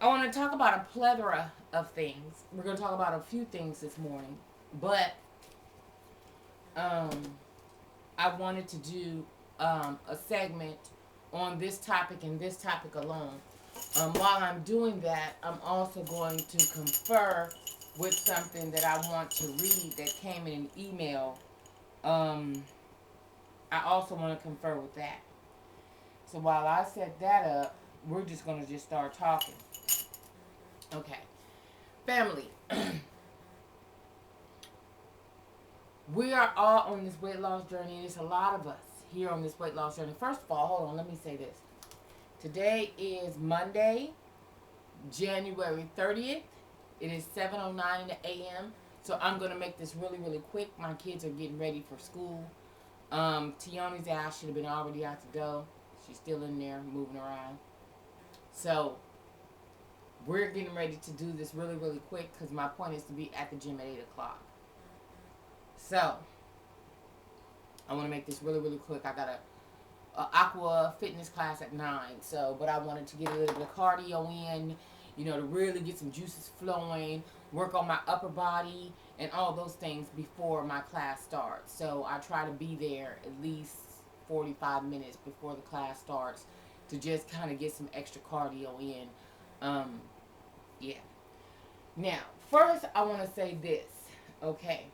I want to talk about a plethora of things. We're going to talk about a few things this morning, but um, I wanted to do a segment on this topic and this topic alone. While I'm doing that, I'm also going to confer with something that I want to read that came in an email. Um, I also want to confer with that. So while I set that up, we're just going to just start talking. Okay. Family, we are all on this weight loss journey. There's a lot of us here on this weight loss journey. First of all, hold on, let me say this. Today is Monday, January 30th. It is 7:09 in the a.m. So I'm going to make this really, really quick. My kids are getting ready for school. Tiani's ass should have been already out the door. She's still in there moving around. So we're getting ready to do this really, really quick because my point is to be at the gym at 8 o'clock. So I want to make this really, really quick. I got a aqua fitness class at 9. So, but I wanted to get a little bit of cardio in, to really get some juices flowing, work on my upper body and all those things before my class starts. So I try to be there at least 45 minutes before the class starts to just kind of get some extra cardio in. Yeah. Now, first I want to say this, okay?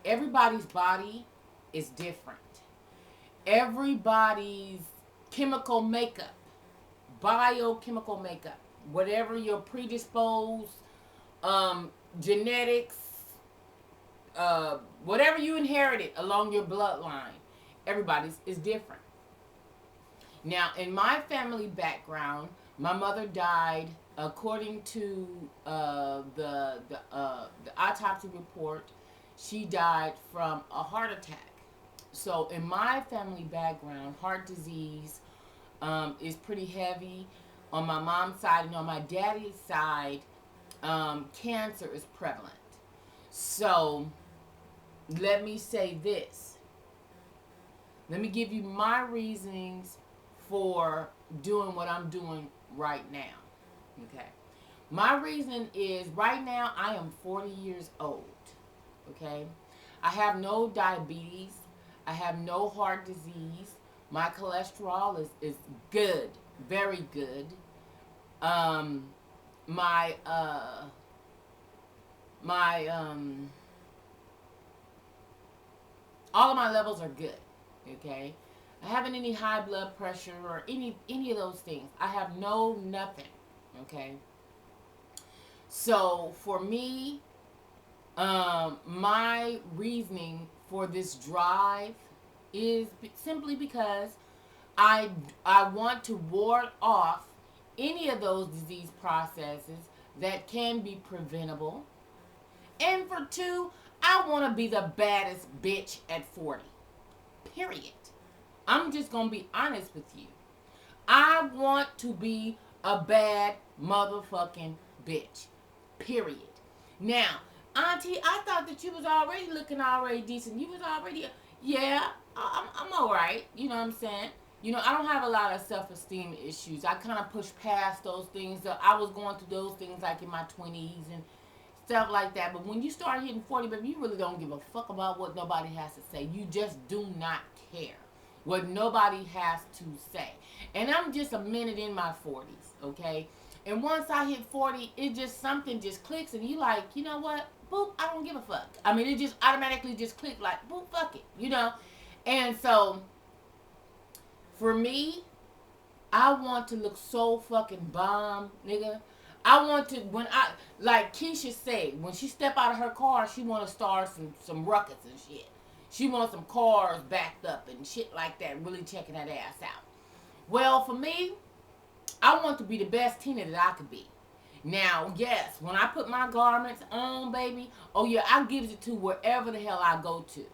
Everybody's body is different. Everybody's chemical makeup, biochemical makeup, whatever your predisposed, genetics, whatever you inherited along your bloodline, everybody's is different. Now, in my family background, my mother died according to the autopsy report. She died from a heart attack. So, in my family background, heart disease is pretty heavy. On my mom's side and on my daddy's side, cancer is prevalent. So, let me say this. Let me give you my reasonings for doing what I'm doing right now. Okay. My reason is right now I am 40 years old. Okay. I have no diabetes. I have no heart disease. My cholesterol is good, very good. Um, my my all of my levels are good. Okay, I haven't any high blood pressure or any of those things. I have no nothing. Okay, so for me, my reasoning for this drive is simply because I I want to ward off any of those disease processes that can be preventable. And for two, I want to be the baddest bitch at 40. Period. I'm just going to be honest with you. I want to be a bad motherfucking bitch. Period. Now, Auntie, I thought that you was already looking already decent. You was already, yeah, I'm all right. You know what I'm saying? I don't have a lot of self-esteem issues. I kind of pushed past those things. I was going through those things like in my 20s and stuff like that. But when you start hitting 40, baby, you really don't give a fuck about what nobody has to say. You just do not care what nobody has to say. And I'm just a minute in my 40s, okay? And once I hit 40, it just something just clicks and you like, you know what? Boop, I don't give a fuck. I mean, it just automatically just clicked like, boop, fuck it. And so, for me, I want to look so fucking bomb, nigga. I want to, like Keisha said, when she step out of her car, she want to start some ruckus and shit. She wants some cars backed up and shit like that, really checking that ass out. Well, for me, I want to be the best Tina that I could be. Now, yes, when I put my garments on, baby, oh yeah, I gives it to wherever the hell I go to.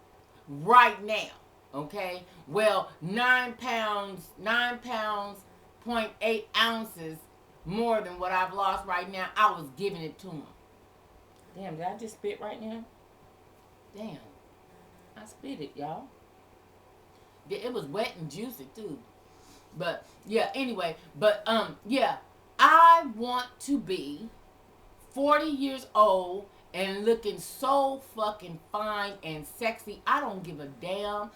Right now. Okay? Well, 9 pounds, 0.8 ounces more than what I've lost right now, I was giving it to him. Damn, did I just spit right now? Damn. I spit it, y'all. It was wet and juicy too. But yeah, anyway, but yeah, I want to be 40 years old and looking so fucking fine and sexy. I don't give a damn.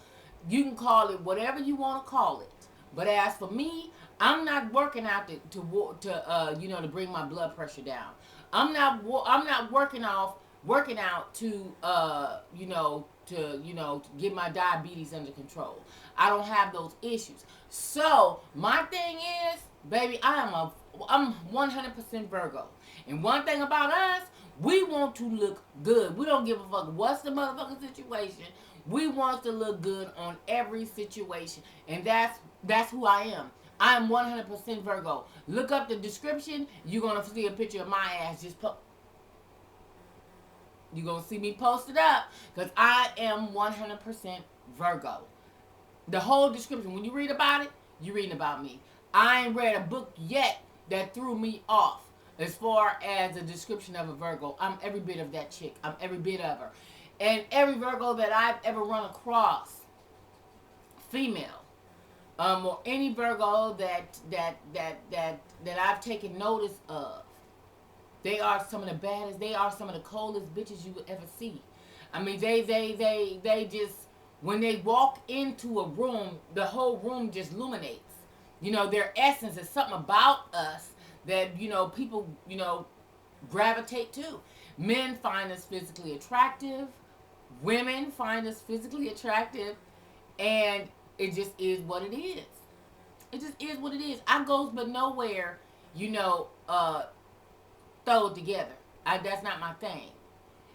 You can call it whatever you want to call it. But as for me, I'm not working out to bring my blood pressure down. I'm not working out to get my diabetes under control. I don't have those issues. So my thing is, baby, I'm 100% Virgo. And one thing about us, we want to look good. We don't give a fuck what's the motherfucking situation. We want to look good on every situation. And that's who I am. I am 100% Virgo. Look up the description. You're going to see a picture of my ass. You're going to see me post it up. Because I am 100% Virgo. The whole description, when you read about it, you're reading about me. I ain't read a book yet that threw me off as far as the description of a Virgo. I'm every bit of that chick. I'm every bit of her. And every Virgo that I've ever run across, female, or any Virgo that I've taken notice of, they are some of the baddest. They are some of the coldest bitches you would ever see. I mean, they just, when they walk into a room, the whole room just illuminates. Their essence is something about us that, people, gravitate to. Men find us physically attractive. Women find us physically attractive. And it just is what it is. It just is what it is. I goes but nowhere, throw it together. That's not my thing.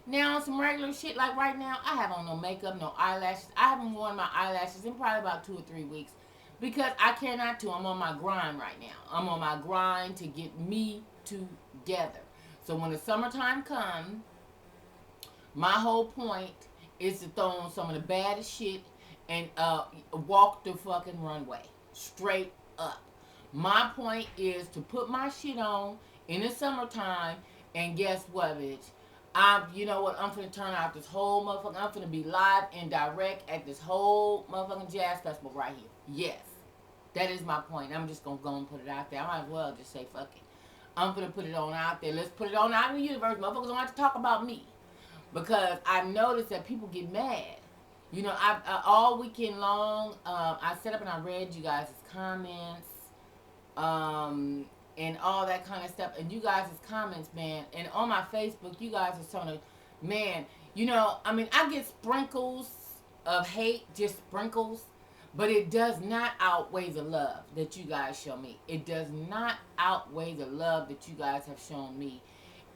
Now, on some regular shit, like right now, I have on no makeup, no eyelashes. I haven't worn my eyelashes in probably about 2 or 3 weeks because I cannot to. I'm on my grind right now. I'm on my grind to get me together. So when the summertime comes, my whole point is to throw on some of the baddest shit and walk the fucking runway straight up. My point is to put my shit on in the summertime, and guess what, bitch? You know what? I'm finna turn out this whole motherfucker. I'm finna be live and direct at this whole motherfucking jazz festival right here. Yes, that is my point. I'm just gonna go and put it out there. I might as well just say fuck it. I'm finna put it on out there. Let's put it on out in the universe. Motherfuckers don't have to talk about me because I've noticed that people get mad. I all weekend long, I set up and I read you guys' comments, and all that kind of stuff. And you guys' comments, man, and on my Facebook, you guys are some of the, man, I get sprinkles of hate, just sprinkles, but it does not outweigh the love that you guys show me. It does not outweigh the love that you guys have shown me.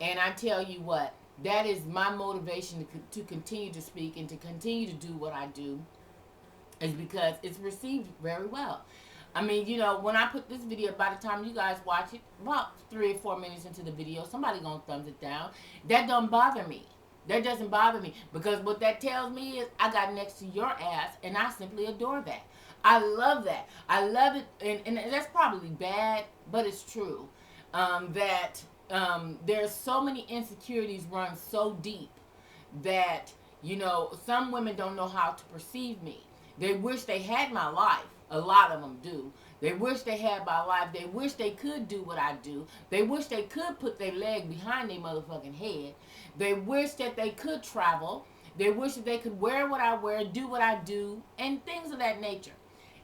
And I tell you what, that is my motivation to continue to speak and to continue to do what I do, is because it's received very well. I mean, when I put this video, by the time you guys watch it, about 3 or 4 minutes into the video, somebody gonna thumbs it down. That don't bother me. That doesn't bother me, because what that tells me is I got next to your ass, and I simply adore that. I love that. I love it, and that's probably bad, but it's true. That there's so many insecurities run so deep that, some women don't know how to perceive me. They wish they had my life. A lot of them do. They wish they had my life. They wish they could do what I do. They wish they could put their leg behind their motherfucking head. They wish that they could travel. They wish that they could wear what I wear, do what I do, and things of that nature.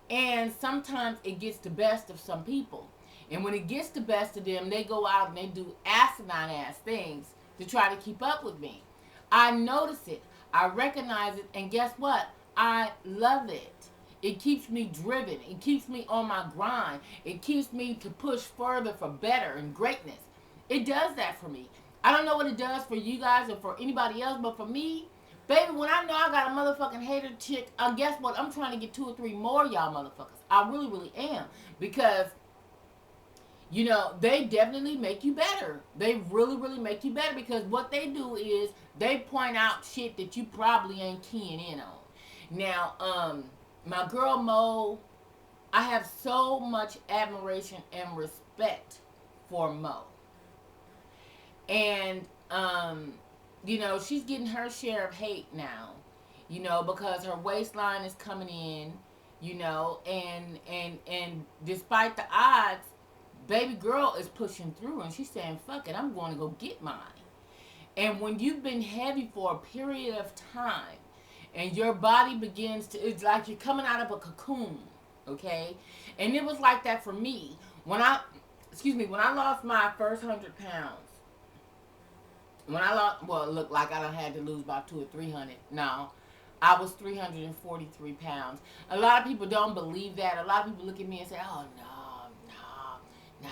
And sometimes it gets the best of some people. And when it gets the best of them, they go out and they do asinine ass things to try to keep up with me. I notice it. I recognize it. And guess what? I love it. It keeps me driven. It keeps me on my grind. It keeps me to push further for better and greatness. It does that for me. I don't know what it does for you guys or for anybody else, but for me, baby, when I know I got a motherfucking hater chick, guess what? I'm trying to get 2 or 3 more y'all motherfuckers. I really, really am. Because, they definitely make you better. They really, really make you better, because what they do is they point out shit that you probably ain't keying in on. Now, my girl Mo, I have so much admiration and respect for Mo. And, she's getting her share of hate now, because her waistline is coming in, and despite the odds, Baby girl is pushing through and she's saying, fuck it, I'm going to go get mine. And when you've been heavy for a period of time and your body begins to, it's like you're coming out of a cocoon, okay? And it was like that for me. When I lost my first 100 pounds, well, it looked like I done had to lose about 200 or 300. No, I was 343 pounds. A lot of people don't believe that. A lot of people look at me and say, oh, no, no, no.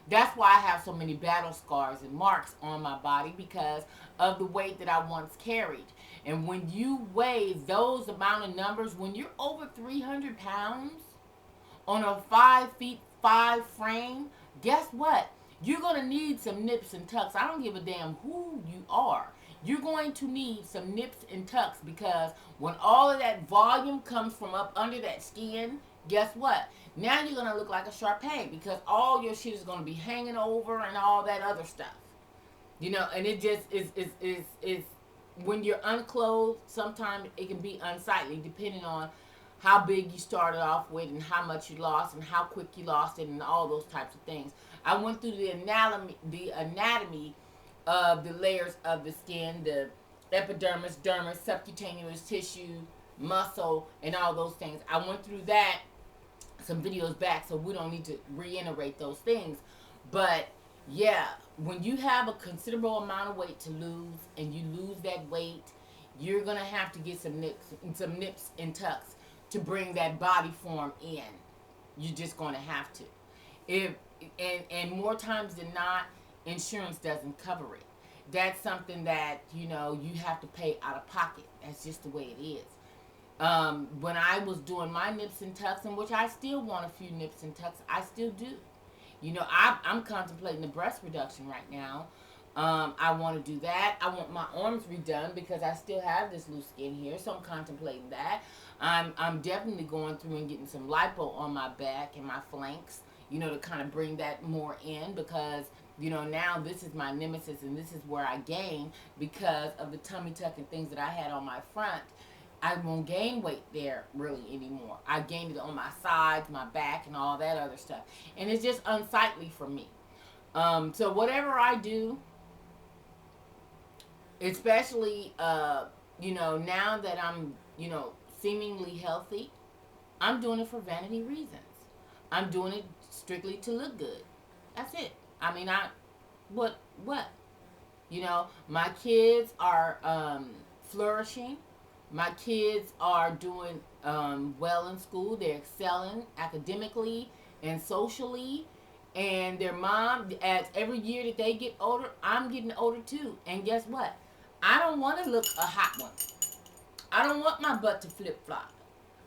That's why I have so many battle scars and marks on my body, because of the weight that I once carried. And when you weigh those amount of numbers, when you're over 300 pounds on a 5'5" frame, guess what? You're going to need some nips and tucks. I don't give a damn who you are. You're going to need some nips and tucks, because when all of that volume comes from up under that skin, guess what? Now you're going to look like a Shar-Pei, because all your shit is going to be hanging over and all that other stuff. You know, and it just is when you're unclothed, sometimes it can be unsightly depending on how big you started off with and how much you lost and how quick you lost it and all those types of things. I went through the anatomy of the layers of the skin, the epidermis, dermis, subcutaneous tissue, muscle, and all those things. I went through that some videos back, so we don't need to reiterate those things. But yeah, when you have a considerable amount of weight to lose and you lose that weight, you're gonna have to get some nips and tucks to bring that body form in. You're just gonna have to. If and more times than not, insurance doesn't cover it. That's something that you have to pay out of pocket. That's just the way it is. When I was doing my nips and tucks, in which I still want a few nips and tucks, I still do. I'm contemplating a breast reduction right now. I want to do that. I want my arms redone because I still have this loose skin here, so I'm contemplating that. I'm definitely going through and getting some lipo on my back and my flanks, to kind of bring that more in, because now this is my nemesis and this is where I gain because of the tummy tuck and things that I had on my front. I won't gain weight there really anymore. I gained it on my sides, my back, and all that other stuff. And it's just unsightly for me. So whatever I do, especially, now that I'm, seemingly healthy, I'm doing it for vanity reasons. I'm doing it strictly to look good. That's it. I mean, what? My kids are flourishing. My kids are doing well in school. They're excelling academically and socially. And their mom, as every year that they get older, I'm getting older too. And guess what? I don't want to look a hot one. I don't want my butt to flip flop.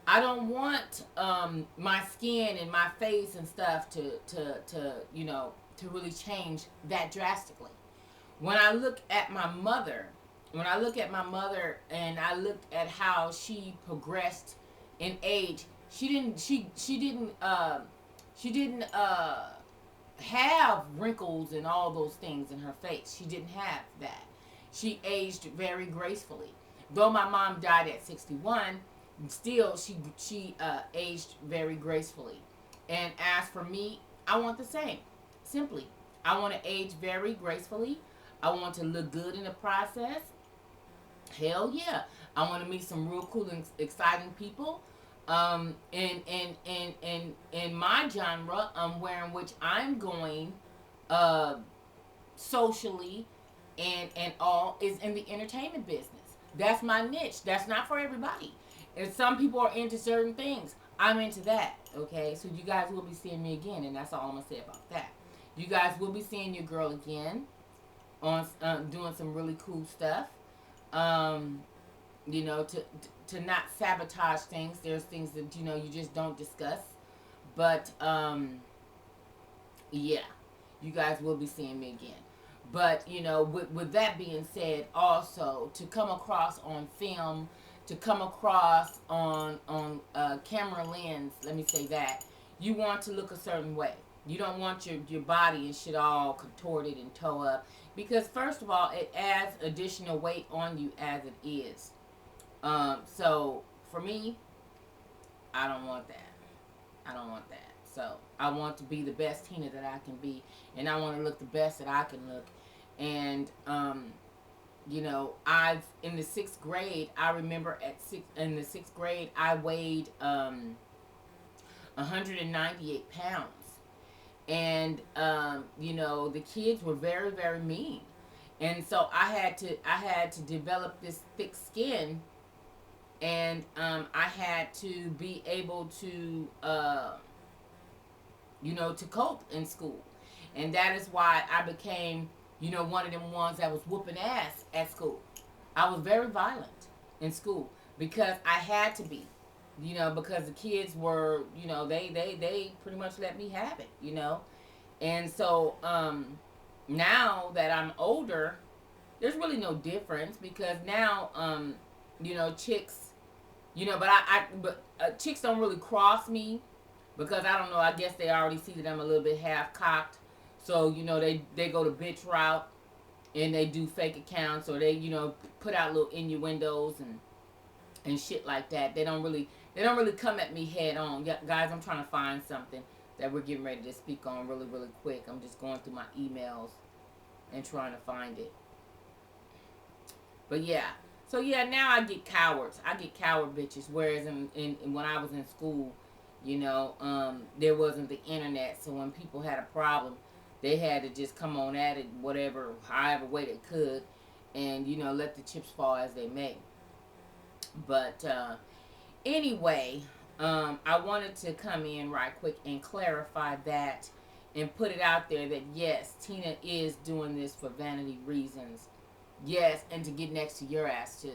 I don't want my skin and my face and stuff to really change that drastically. When I look at my mother, and I looked at how she progressed in age, she didn't have wrinkles and all those things in her face. She didn't have that. She aged very gracefully. Though my mom died at 61, still she aged very gracefully. And as for me, I want the same. Simply, I want to age very gracefully. I want to look good in the process. Hell yeah. I want to meet some real cool and exciting people. In my genre, where in which I'm going socially and all is in the entertainment business. That's my niche. That's not for everybody. And some people are into certain things. I'm into that. Okay, so you guys will be seeing me again, and that's all I'm gonna say about that. You guys will be seeing your girl again on doing some really cool stuff. Um, to not sabotage things. There's things that you just don't discuss. But yeah, you guys will be seeing me again. But with that being said, also to come across on film, to come across on camera lens, let me say that you want to look a certain way. You don't want your body and shit all contorted and toe up, because first of all, it adds additional weight on you as it is. So for me, I don't want that. I don't want that. So I want to be the best Tina that I can be, and I want to look the best that I can look. And you know, I've in the sixth grade. I remember in the sixth grade, I weighed 198 pounds, and you know, the kids were very, very mean, and so I had to develop this thick skin, and I had to be able to you know, to cope in school. And that is why I became, you know, one of them ones that was whooping ass at school. I was very violent in school because I had to be, you know, because the kids were, you know, they pretty much let me have it, you know. And so now that I'm older, there's really no difference because now, you know, chicks, you know, but chicks don't really cross me because I don't know. I guess they already see that I'm a little bit half cocked, so you know they go the bitch route and they do fake accounts or they, you know, put out little innuendos and shit like that. They don't really come at me head on. Yeah, guys, I'm trying to find something that we're getting ready to speak on really, really quick. I'm just going through my emails and trying to find it. But yeah. So yeah, now I get cowards. I get coward bitches. Whereas in when I was in school, you know, there wasn't the internet. So when people had a problem, they had to just come on at it, whatever, however way they could, and you know, let the chips fall as they may. But anyway, I wanted to come in right quick and clarify that and put it out there that yes, Tina is doing this for vanity reasons. Yes, and to get next to your ass too.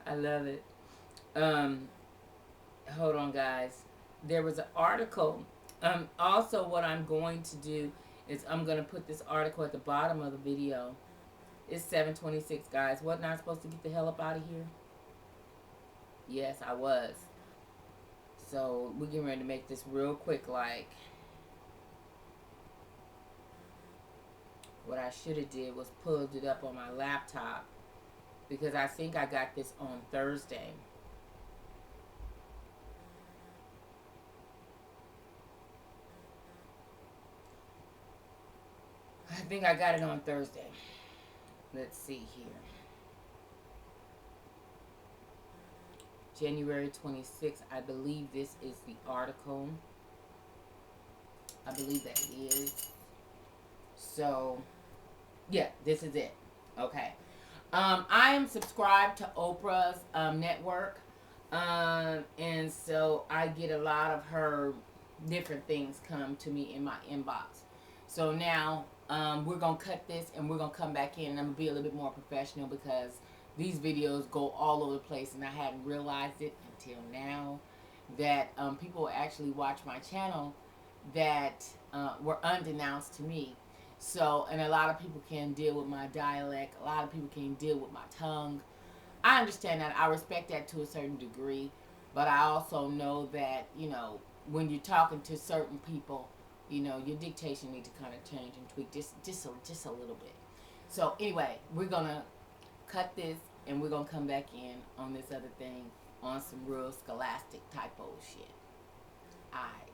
I love it. Um, Hold on, guys. There was an article. Also, what I'm going to do is I'm going to put this article at the bottom of the video. It's 7:26, guys. Wasn't I supposed to get the hell up out of here? Yes, I was. So we're getting ready to make this real quick. Like, what I should have did was pulled it up on my laptop because I think I got this on Thursday. I think I got it on Thursday. Let's see here. January 26th. I believe this is the article. I believe that it is. So, yeah, this is it. Okay. I am subscribed to Oprah's network. And so I get a lot of her different things come to me in my inbox. So now we're going to cut this and we're going to come back in and I'm going to be a little bit more professional because these videos go all over the place and I hadn't realized it until now that people actually watch my channel that were undenounced to me. So, and a lot of people can deal with my dialect. A lot of people can deal with my tongue. I understand that. I respect that to a certain degree. But I also know that, you know, when you're talking to certain people, you know, your dictation needs to kind of change and tweak just a little bit. So anyway, we're going to cut this and we're going to come back in on this other thing on some real scholastic typo shit. Alright.